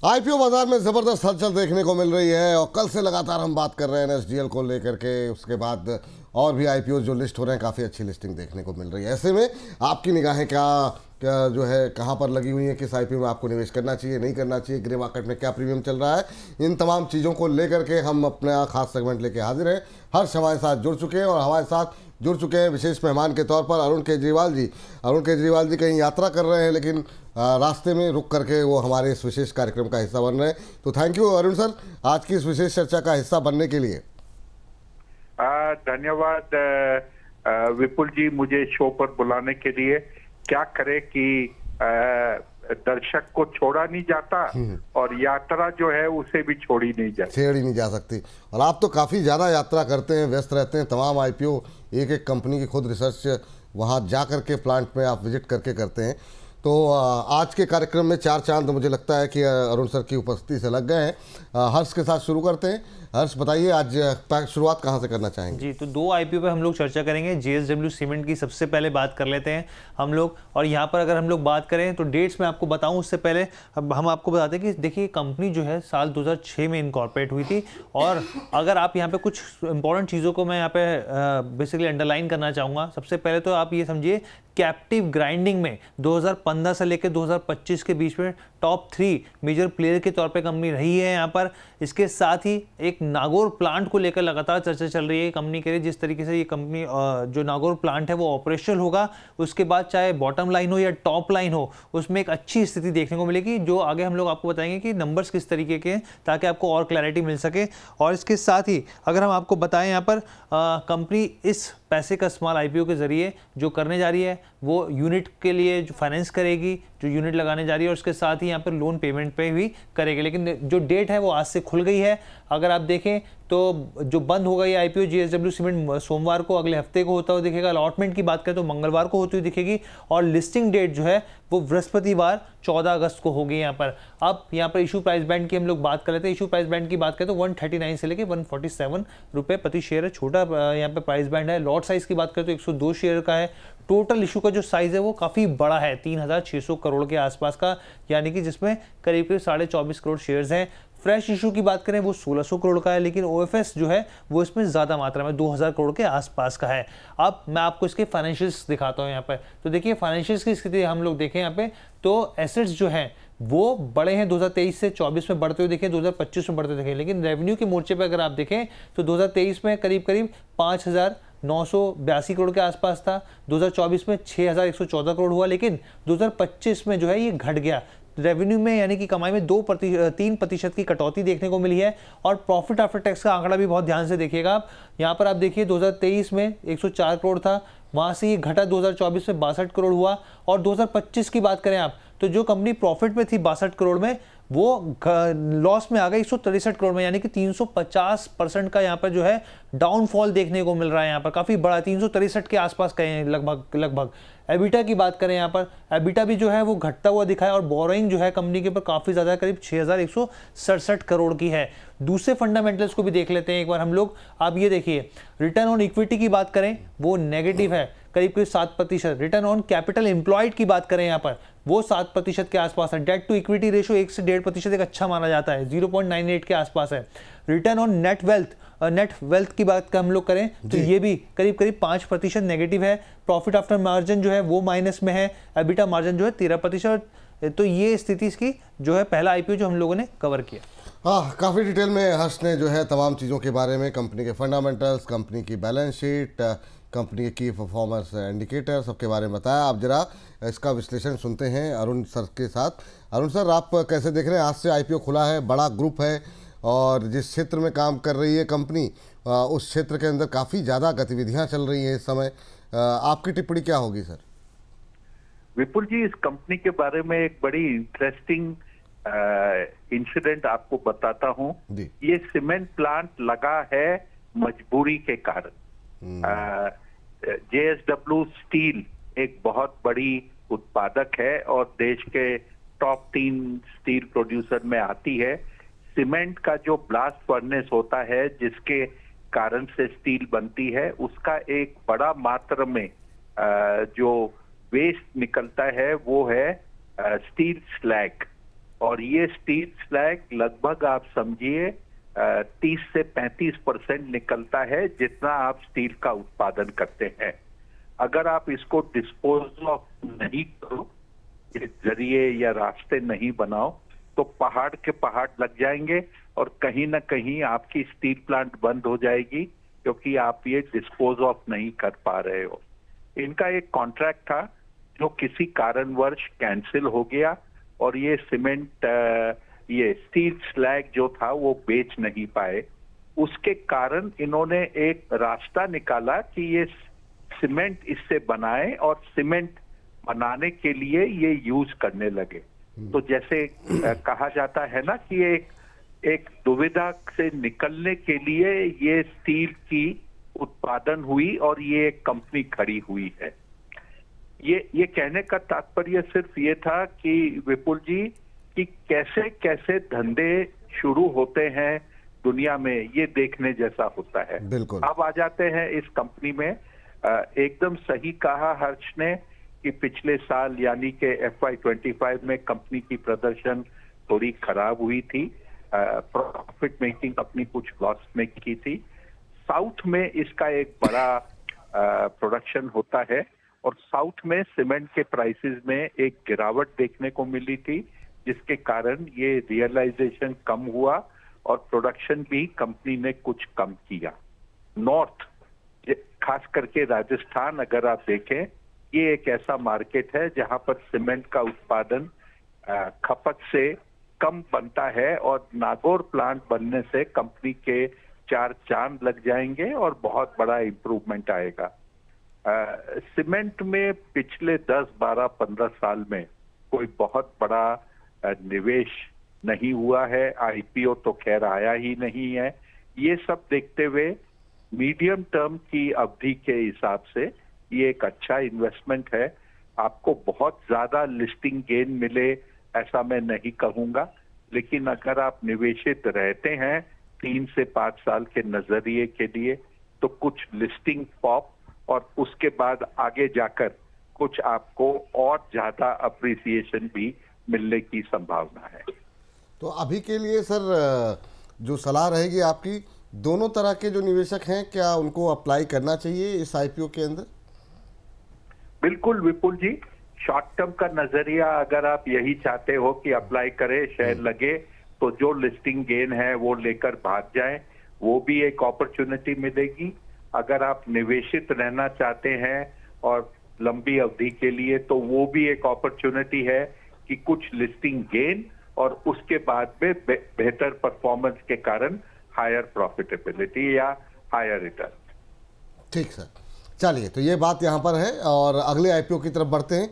IPO बाजार में जबरदस्त हलचल देखने को मिल रही है और कल से लगातार हम बात कर रहे हैं एनएसडीएल को लेकर के। उसके बाद और भी आईपीओ जो लिस्ट हो रहे हैं, काफ़ी अच्छी लिस्टिंग देखने को मिल रही है। ऐसे में आपकी निगाहें क्या क्या जो है कहाँ पर लगी हुई है, किस आईपीओ में आपको निवेश करना चाहिए, नहीं करना चाहिए, ग्रे मार्केट में क्या प्रीमियम चल रहा है, इन तमाम चीज़ों को लेकर के हम अपना खास सेगमेंट लेके हाजिर हैं। हर्ष हमारे साथ जुड़ चुके हैं और हमारे साथ जुड़ चुके हैं विशेष मेहमान के तौर पर अरुण केजरीवाल जी। अरुण केजरीवाल जी कहीं यात्रा कर रहे हैं, लेकिन रास्ते में रुक करके वो हमारे इस विशेष कार्यक्रम का हिस्सा बन रहे हैं। तो थैंक यू अरुण सर, आज की इस विशेष चर्चा का हिस्सा बनने के लिए। धन्यवाद विपुल जी, मुझे शो पर बुलाने के लिए। क्या करे कि दर्शक को छोड़ा नहीं जाता और यात्रा जो है उसे भी छेड़ी नहीं जा सकती। और आप तो काफ़ी ज़्यादा यात्रा करते हैं, व्यस्त रहते हैं, तमाम आईपीओ एक एक कंपनी की खुद रिसर्च वहाँ जा करके प्लांट में आप विजिट करके करते हैं। तो आज के कार्यक्रम में चार चांद मुझे लगता है कि अरुण सर की उपस्थिति से लग गए हैं। हर्ष के साथ शुरू करते हैं। हर्ष बताइए, आज शुरुआत कहाँ से करना चाहेंगे? जी, तो दो आईपीओ पे हम लोग चर्चा करेंगे। जेएसडब्ल्यू सीमेंट की सबसे पहले बात कर लेते हैं हम लोग। और यहाँ पर अगर हम लोग बात करें तो डेट्स में आपको बताऊं उससे पहले हम आपको बताते हैं कि देखिए कंपनी जो है साल 2006 में इनकॉर्पोरेट हुई थी। और अगर आप यहाँ पे कुछ इंपॉर्टेंट चीज़ों को मैं यहाँ पे बेसिकली अंडरलाइन करना चाहूँगा। सबसे पहले तो आप ये समझिए कैप्टिव ग्राइंडिंग में 2015 से लेकर 2025 के बीच में टॉप 3 मेजर प्लेयर के तौर पे कंपनी रही है यहाँ पर। इसके साथ ही एक नागौर प्लांट को लेकर लगातार चर्चा चल रही है कंपनी के लिए। जिस तरीके से ये कंपनी जो नागौर प्लांट है वो ऑपरेशनल होगा, उसके बाद चाहे बॉटम लाइन हो या टॉप लाइन हो, उसमें एक अच्छी स्थिति देखने को मिलेगी, जो आगे हम लोग आपको बताएंगे कि नंबर्स किस तरीके के हैं, ताकि आपको और क्लैरिटी मिल सके। और इसके साथ ही अगर हम आपको बताएं यहाँ पर कंपनी इस पैसे का इस्तेमाल आईपीओ के जरिए जो करने जा रही है वो यूनिट के लिए जो फाइनेंस करेगी, जो यूनिट लगाने जा रही है, और उसके साथ ही यहाँ पर लोन पेमेंट पे भी करेगी। लेकिन जो डेट है वो आज से खुल गई है। अगर आप देखें तो जो बंद हो गई आईपीओ जेएसडब्ल्यू सीमेंट सोमवार को अगले हफ्ते को होता हुआ दिखेगा। अलॉटमेंट की बात करें तो मंगलवार को होती हुई दिखेगी। और लिस्टिंग डेट जो है वो बृहस्पतिवार 14 अगस्त को होगी यहाँ पर। अब यहाँ पर इशू प्राइस बैंड की हम लोग बात कर लेते हैं। इशू प्राइस बैंड की बात करें तो 139 से लेकर 147 रुपये प्रति शेयर है, छोटा यहाँ पर प्राइस बैंड है। लॉट साइज की बात करें तो 102 शेयर का है। टोटल इशू का जो साइज है वो काफ़ी बड़ा है, 3600 करोड़ के आसपास का, यानी कि जिसमें करीब करीब 24.5 करोड़ शेयर्स हैं। फ्रेश इशू की बात करें वो 1600 करोड़ का है, लेकिन ओएफएस जो है वो इसमें ज़्यादा मात्रा में 2000 करोड़ के आसपास का है। अब मैं आपको इसके फाइनेंशियल्स दिखाता हूँ यहाँ पर। तो देखिए फाइनेंशियल्स की स्थिति हम लोग देखें यहाँ पे तो एसेट्स जो हैं वो बड़े हैं, 2023 से 24 में बढ़ते हुए देखें, 2025 में बढ़ते हुए देखें। लेकिन रेवेन्यू के मोर्चे पर अगर आप देखें तो 2023 में करीब करीब 5982 करोड़ के आसपास था, 2024 में 6114 करोड़ हुआ, लेकिन 2025 में जो है ये घट गया। रेवेन्यू में यानी कि कमाई में 3% की कटौती देखने को मिली है। और प्रॉफिट आफ्टर टैक्स का आंकड़ा भी बहुत ध्यान से देखिएगा आप। यहाँ पर आप देखिए 2023 में 104 करोड़ था, वहाँ से ये घटा 2024 में 62 करोड़ हुआ। और 2025 की बात करें आप तो जो कंपनी प्रॉफिट में थी 62 करोड़ में, वो लॉस में आ गई 163 करोड़ में, यानी कि 350% का यहाँ पर जो है डाउनफॉल देखने को मिल रहा है। यहाँ पर काफ़ी बड़ा 363 के आसपास कहें लगभग। एबिटा की बात करें यहाँ पर, एबिटा भी जो है वो घटता हुआ दिखा है। और बोरोइंग जो है कंपनी के ऊपर काफ़ी ज़्यादा करीब 6167 करोड़ की है। दूसरे फंडामेंटल्स को भी देख लेते हैं एक बार हम लोग। आप ये देखिए रिटर्न ऑन इक्विटी की बात करें वो नेगेटिव है, करीब करीब 7%। रिटर्न ऑन कैपिटल एम्प्लॉयड की बात करें यहाँ पर वो 7% के आसपास है। डेट टू इक्विटी रेशो 1 से 1.5% एक अच्छा माना जाता है, 0.98 के आसपास है। रिटर्न ऑन नेट वेल्थ की बात हम लोग करें तो ये भी करीब करीब 5% नेगेटिव है। प्रॉफिट आफ्टर मार्जिन जो है वो माइनस में है। एबिटा मार्जिन जो है 13%। तो ये स्थिति इसकी जो है पहला आईपीओ जो हम लोगों ने कवर किया। हाँ, काफ़ी डिटेल में हर्ष ने जो है तमाम चीज़ों के बारे में, कंपनी के फंडामेंटल्स, कंपनी की बैलेंस शीट, कंपनी के की परफॉर्मेंस इंडिकेटर सबके बारे में बताया। आप जरा इसका विश्लेषण सुनते हैं अरुण सर के साथ। अरुण सर, आप कैसे देख रहे हैं? आज से आईपीओ खुला है, बड़ा ग्रुप है और जिस क्षेत्र में काम कर रही है कंपनी उस क्षेत्र के अंदर काफ़ी ज़्यादा गतिविधियाँ चल रही हैं इस समय। आपकी टिप्पणी क्या होगी सर? विपुल जी, इस कंपनी के बारे में एक बड़ी इंटरेस्टिंग इंसिडेंट आपको बताता हूं। ये सीमेंट प्लांट लगा है मजबूरी के कारण। जेएसडब्ल्यू स्टील एक बहुत बड़ी उत्पादक है और देश के टॉप 3 स्टील प्रोड्यूसर में आती है। सीमेंट का जो ब्लास्ट फर्नेस होता है जिसके कारण से स्टील बनती है, उसका एक बड़ा मात्रा में जो वेस्ट निकलता है वो है स्टील स्लैग। और ये स्टील स्लैग लगभग आप समझिए 30 से 35% निकलता है जितना आप स्टील का उत्पादन करते हैं। अगर आप इसको डिस्पोज ऑफ नहीं करो, जरिए या रास्ते नहीं बनाओ, तो पहाड़ के पहाड़ लग जाएंगे और कहीं ना कहीं आपकी स्टील प्लांट बंद हो जाएगी क्योंकि आप ये डिस्पोज ऑफ नहीं कर पा रहे हो। इनका एक कॉन्ट्रैक्ट था जो किसी कारणवश कैंसिल हो गया और ये सीमेंट ये स्टील स्लैग जो था वो बेच नहीं पाए। उसके कारण इन्होंने एक रास्ता निकाला कि ये सीमेंट इससे बनाए और सीमेंट बनाने के लिए ये यूज करने लगे। तो जैसे कहा जाता है ना कि एक दुविधा से निकलने के लिए ये स्टील की उत्पादन हुई और ये एक कंपनी खड़ी हुई है। ये कहने का तात्पर्य सिर्फ ये था कि विपुल जी कि कैसे कैसे धंधे शुरू होते हैं दुनिया में, ये देखने जैसा होता है। बिल्कुल। अब आ जाते हैं इस कंपनी में। एकदम सही कहा हर्ष ने कि पिछले साल यानी कि FY25 में कंपनी की प्रदर्शन थोड़ी खराब हुई थी। प्रॉफिट मेकिंग अपनी कुछ लॉस में की थी। साउथ में इसका एक बड़ा प्रोडक्शन होता है और साउथ में सीमेंट के प्राइसेस में एक गिरावट देखने को मिली थी जिसके कारण ये रियलाइजेशन कम हुआ और प्रोडक्शन भी कंपनी ने कुछ कम किया। नॉर्थ खास करके राजस्थान अगर आप देखें, ये एक ऐसा मार्केट है जहां पर सीमेंट का उत्पादन खपत से कम बनता है और नागौर प्लांट बनने से कंपनी के 4 चांद लग जाएंगे और बहुत बड़ा इंप्रूवमेंट आएगा। सीमेंट में पिछले 10, 12, 15 साल में कोई बहुत बड़ा निवेश नहीं हुआ है। IPO तो खैर आया ही नहीं है। ये सब देखते हुए मीडियम टर्म की अवधि के हिसाब से ये एक अच्छा इन्वेस्टमेंट है। आपको बहुत ज्यादा लिस्टिंग गेन मिले ऐसा मैं नहीं कहूंगा, लेकिन अगर आप निवेशित रहते हैं 3 से 5 साल के नजरिए के लिए तो कुछ लिस्टिंग पॉप और उसके बाद आगे जाकर कुछ आपको और ज्यादा अप्रिसिएशन भी मिलने की संभावना है। तो अभी के लिए सर जो सलाह रहेगी आपकी, दोनों तरह के जो निवेशक हैं क्या उनको अप्लाई करना चाहिए इस IPO के अंदर? बिल्कुल विपुल जी, शॉर्ट टर्म का नजरिया अगर आप यही चाहते हो कि अप्लाई करें, शेयर लगे, तो जो लिस्टिंग गेन है वो लेकर भाग जाएं, वो भी एक अपॉर्चुनिटी मिलेगी। अगर आप निवेशित रहना चाहते हैं और लंबी अवधि के लिए तो वो भी एक अपॉर्चुनिटी है कि कुछ लिस्टिंग गेन और उसके बाद में बेहतर परफॉर्मेंस के कारण हायर प्रॉफिटेबिलिटी या हायर रिटर्न। ठीक सर, चलिए तो ये बात यहाँ पर है और अगले IPO की तरफ बढ़ते हैं।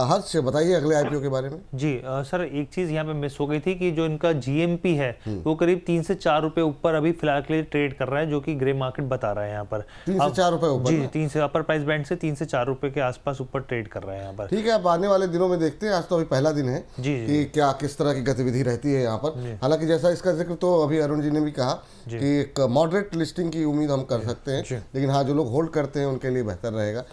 हर्ष बताइए अगले IPO के बारे में। जी सर, एक चीज़ यहाँ पे मिस हो गई थी कि जो इनका GMP है वो करीब 3 से 4 रुपए ऊपर अभी फिलहाल के लिए ट्रेड कर रहा है, जो कि ग्रे मार्केट बता रहा है यहाँ पर 3 से 4 रुपए ऊपर। जी, 3 से अपर प्राइस बैंड से 3 से 4 रुपए के आसपास ऊपर ट्रेड कर रहा है यहाँ पर। ठीक है, अब आने वाले दिनों में देखते हैं। आज तो अभी पहला दिन है कि क्या किस तरह की गतिविधि रहती है यहाँ पर। हालांकि जैसा इसका जिक्र तो अभी अरुण जी ने भी कहा कि एक मॉडरेट लिस्टिंग की उम्मीद हम कर सकते हैं, लेकिन हाँ जो लोग होल्ड करते हैं उनके लिए बेहतर रहेगा।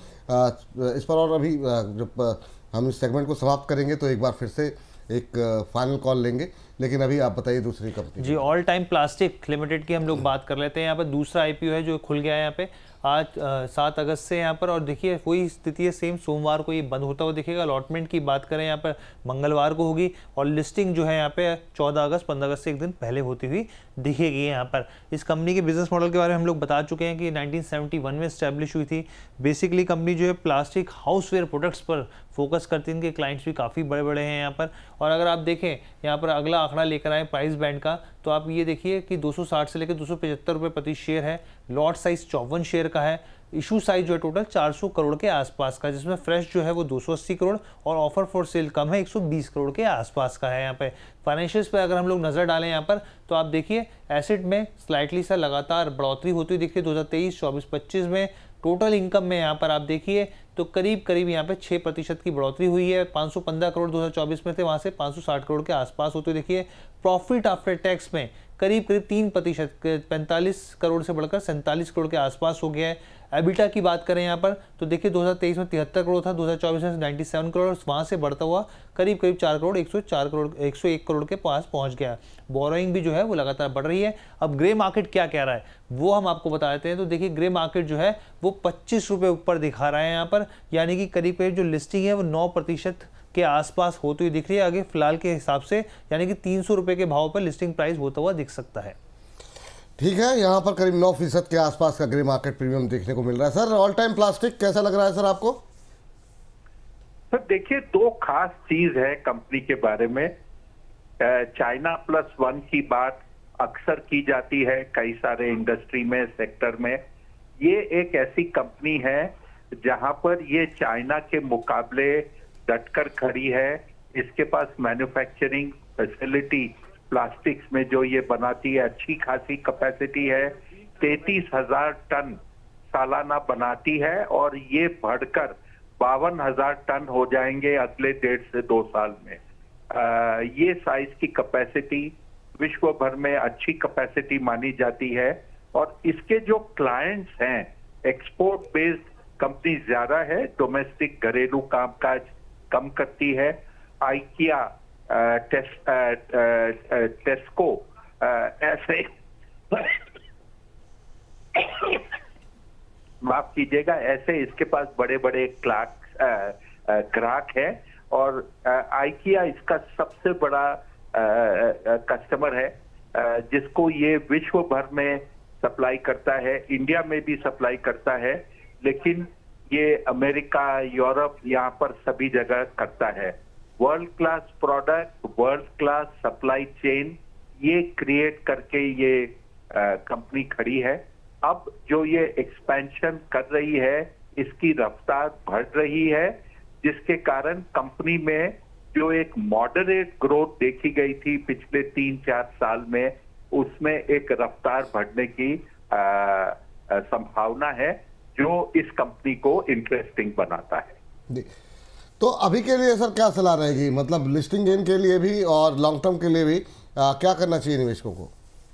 इस पर और अभी जब हम इस सेगमेंट को समाप्त करेंगे तो एक बार फिर से एक फाइनल कॉल लेंगे, लेकिन अभी आप बताइए दूसरी कंपनी। जी, ऑल टाइम प्लास्टिक लिमिटेड की हम लोग बात कर लेते हैं। यहाँ पर दूसरा IPO है जो खुल गया है यहाँ पे आज 7 अगस्त से यहाँ पर, और देखिए वही स्थिति है सेम, सोमवार को ये बंद होता हुआ दिखेगा। अलॉटमेंट की बात करें यहाँ पर मंगलवार को होगी और लिस्टिंग जो है यहाँ पे 14 अगस्त 15 अगस्त से एक दिन पहले होती हुई दिखेगी। यहाँ पर इस कंपनी के बिजनेस मॉडल के बारे में हम लोग बता चुके हैं कि 1971 में स्टैब्लिश हुई थी। बेसिकली कंपनी जो है प्लास्टिक हाउसवेयर प्रोडक्ट्स पर फोकस करती है। इनके क्लाइंट्स भी काफ़ी बड़े बड़े हैं यहाँ पर। और अगर आप देखें यहाँ पर अगला आंकड़ा लेकर आए प्राइस बैंड का, तो आप ये देखिए कि 260 से लेकर 275 रुपये प्रति शेयर है। लॉट साइज 54 शेयर का है। इशू साइज जो है टोटल 400 करोड़ के आसपास का, जिसमें फ्रेश जो है वो 280 करोड़ और ऑफर फॉर सेल कम है 120 करोड़ के आसपास का है। यहाँ पे फाइनेंशियल्स पे अगर हम लोग नजर डालें यहाँ पर, तो आप देखिए एसेट में स्लाइटली सा लगातार बढ़ोतरी होती हुई दिखिए 2023, 24, 25 में। टोटल इनकम में यहाँ पर आप देखिए तो करीब यहाँ पे 6% की बढ़ोतरी हुई है। 515 करोड़ 2024 में थे, वहाँ से 560 करोड़ के आसपास होते देखिए। प्रॉफिट आफ्टर टैक्स में करीब करीब 3%, 45 करोड़ से बढ़कर 47 करोड़ के आसपास हो गया है। एबिटा की बात करें यहाँ पर तो देखिए 2023 में 73 करोड़ था, 2024 में 97 करोड़, वहाँ से बढ़ता हुआ करीब करीब 4 करोड़ 101 करोड़ के पास पहुँच गया। बोरोइंग भी जो है वो लगातार बढ़ रही है। अब ग्रे मार्केट क्या कह रहा है वो हम आपको बता देते हैं। तो देखिए ग्रे मार्केट जो है वो 25 रुपये ऊपर दिखा रहा है यहाँ पर, यानी कि करीब करीब जो लिस्टिंग है वो 9% के आसपास होती हुई दिख रही है आगे फिलहाल के हिसाब से, यानी कि 300 रुपये के भाव पर लिस्टिंग प्राइस होता हुआ दिख सकता है। ठीक है, यहाँ पर करीब 9% के आसपास का ग्रे मार्केट प्रीमियम देखने को मिल रहा है। सर ऑल टाइम प्लास्टिक कैसा लग रहा है सर आपको? सर देखिए, दो खास चीज है कंपनी के बारे में। चाइना प्लस वन की बात अक्सर की जाती है कई सारे इंडस्ट्री में, सेक्टर में। ये एक ऐसी कंपनी है जहां पर ये चाइना के मुकाबले डटकर खड़ी है। इसके पास मैन्युफैक्चरिंग फैसिलिटी प्लास्टिक्स में जो ये बनाती है अच्छी खासी कैपेसिटी है। 33,000 टन सालाना बनाती है और ये बढ़कर 52,000 टन हो जाएंगे अगले 1.5 से 2 साल में। ये साइज की कैपेसिटी विश्व भर में अच्छी कैपेसिटी मानी जाती है। और इसके जो क्लाइंट्स हैं, एक्सपोर्ट बेस्ड कंपनी ज्यादा है, डोमेस्टिक घरेलू कामकाज कम करती है। आइकिया, टेस्को ऐसे माफ कीजिएगा, ऐसे इसके पास बड़े बड़े ग्राहक है। और आइकिया इसका सबसे बड़ा कस्टमर है, जिसको ये विश्व भर में सप्लाई करता है, इंडिया में भी सप्लाई करता है, लेकिन ये अमेरिका, यूरोप, यहाँ पर सभी जगह करता है। World class product, world class supply chain ये क्रिएट करके ये कंपनी खड़ी है। अब जो ये एक्सपेंशन कर रही है इसकी रफ्तार बढ़ रही है, जिसके कारण कंपनी में जो एक मॉडरेट ग्रोथ देखी गई थी पिछले 3-4 साल में, उसमें एक रफ्तार बढ़ने की संभावना है, जो इस कंपनी को इंटरेस्टिंग बनाता है। तो अभी के लिए सर क्या सलाह रहेगी, मतलब लिस्टिंग गेन के लिए भी और लॉन्ग टर्म के लिए भी क्या करना चाहिए निवेशकों को?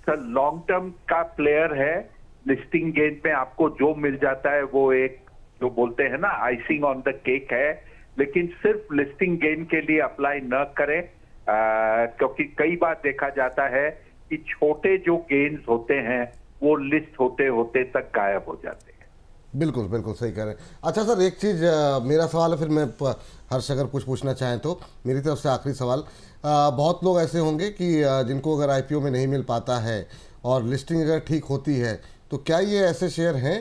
सर लॉन्ग टर्म का प्लेयर है, लिस्टिंग गेन में आपको जो मिल जाता है वो एक जो बोलते हैं ना आइसिंग ऑन द केक है, लेकिन सिर्फ लिस्टिंग गेन के लिए अप्लाई न करें, क्योंकि कई बार देखा जाता है कि छोटे जो गेन्स होते हैं वो लिस्ट होते होते तक गायब हो जाते हैं। बिल्कुल बिल्कुल सही कह रहे हैं। अच्छा सर एक चीज़ मेरा सवाल है, फिर मैं हर्ष अगर कुछ पूछना चाहें तो मेरी तरफ से आखिरी सवाल। बहुत लोग ऐसे होंगे कि जिनको अगर आईपीओ में नहीं मिल पाता है और लिस्टिंग अगर ठीक होती है, तो क्या ये ऐसे शेयर हैं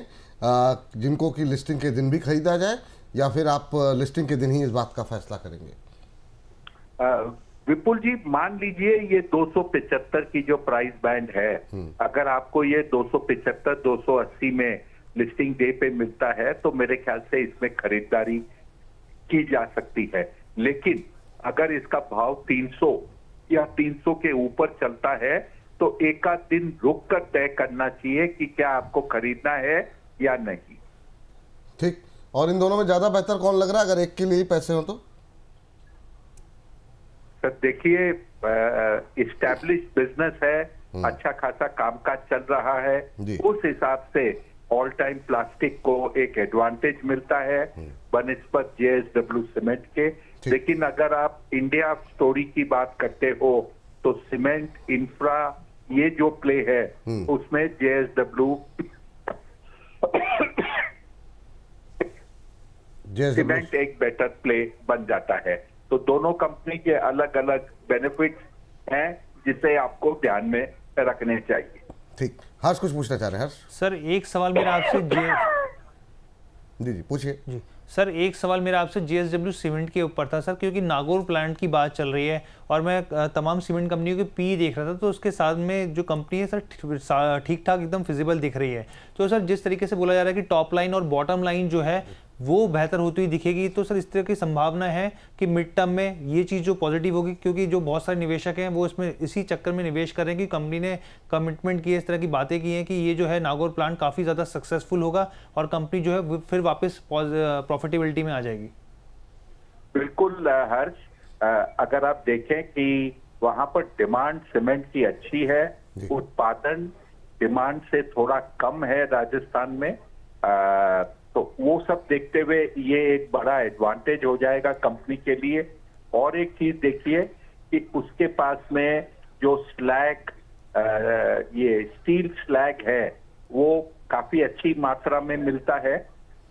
जिनको कि लिस्टिंग के दिन भी खरीदा जाए, या फिर आप लिस्टिंग के दिन ही इस बात का फैसला करेंगे? विपुल जी, मान लीजिए ये 275 की जो प्राइस बैंड है, अगर आपको ये 275, 280 में लिस्टिंग डे पे मिलता है तो मेरे ख्याल से इसमें खरीदारी की जा सकती है। लेकिन अगर इसका भाव 300 या 300 के ऊपर चलता है तो एक आध दिन रुक कर तय करना चाहिए कि क्या आपको खरीदना है या नहीं। ठीक, और इन दोनों में ज्यादा बेहतर कौन लग रहा है अगर एक के लिए ही पैसे हो तो? सर देखिए, इस्टेब्लिश बिजनेस है, अच्छा खासा कामकाज चल रहा है, उस हिसाब से ऑल टाइम प्लास्टिक को एक एडवांटेज मिलता है बनिस्बत जेएसडब्ल्यू सीमेंट के। लेकिन अगर आप इंडिया स्टोरी की बात करते हो तो सीमेंट, इंफ्रा, ये जो प्ले है उसमें जेएसडब्ल्यू सीमेंट एक बेटर प्ले बन जाता है। तो दोनों कंपनी के अलग अलग बेनिफिट्स हैं जिसे आपको ध्यान में रखने चाहिए। ठीक, हर्ष कुछ पूछना चाह रहे हैं? हर्ष सर एक सवाल मेरा आपसे जी पूछिए। जी सर एक सवाल मेरा आपसे जेएसडब्ल्यू सीमेंट के ऊपर था सर, क्योंकि नागौर प्लांट की बात चल रही है और मैं तमाम सीमेंट कंपनियों के पी देख रहा था, तो उसके साथ में जो कंपनी है सर ठीक ठाक एकदम फिजिबल दिख रही है। तो सर जिस तरीके से बोला जा रहा है कि टॉप लाइन और बॉटम लाइन जो है वो बेहतर होती हुई दिखेगी, तो सर इस तरह की संभावना है कि मिड टर्म में ये चीज़ जो पॉजिटिव होगी, क्योंकि जो बहुत सारे निवेशक हैं वो इसमें इसी चक्कर में निवेश कर रहे हैं कि कंपनी ने कमिटमेंट की है, इस तरह की बातें की हैं कि ये जो है नागौर प्लांट काफ़ी ज़्यादा सक्सेसफुल होगा और कंपनी जो है फिर वापस प्रॉफिटेबिलिटी में आ जाएगी। बिल्कुल हर्ष, अगर आप देखें कि वहां पर डिमांड सीमेंट की अच्छी है, उत्पादन डिमांड से थोड़ा कम है राजस्थान में, तो वो सब देखते हुए ये एक बड़ा एडवांटेज हो जाएगा कंपनी के लिए। और एक चीज देखिए कि उसके पास में जो स्लैग, ये स्टील स्लैग है वो काफी अच्छी मात्रा में मिलता है।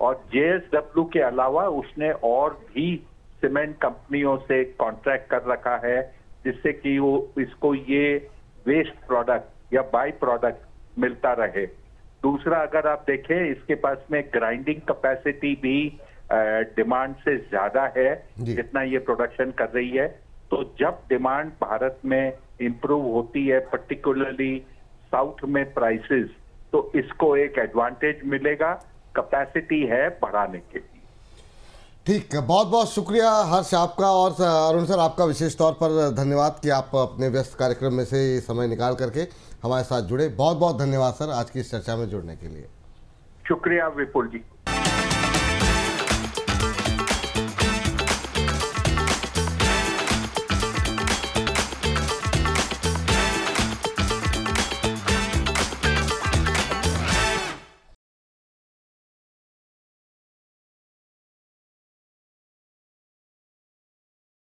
और जेएसडब्ल्यू के अलावा उसने और भी सीमेंट कंपनियों से कॉन्ट्रैक्ट कर रखा है, जिससे कि वो इसको ये वेस्ट प्रोडक्ट या बाई प्रोडक्ट मिलता रहे। दूसरा, अगर आप देखें इसके पास में ग्राइंडिंग कैपेसिटी भी डिमांड से ज्यादा है जितना ये प्रोडक्शन कर रही है। तो जब डिमांड भारत में इंप्रूव होती है, पर्टिकुलरली साउथ में प्राइसेस, तो इसको एक एडवांटेज मिलेगा, कैपेसिटी है बढ़ाने के लिए। ठीक है, बहुत बहुत शुक्रिया हर्ष आपका, और अरुण सर आपका विशेष तौर पर धन्यवाद कि आप अपने व्यस्त कार्यक्रम में से समय निकाल करके हमारे साथ जुड़े। बहुत बहुत धन्यवाद सर आज की इस चर्चा में जुड़ने के लिए। शुक्रिया विपुल जी।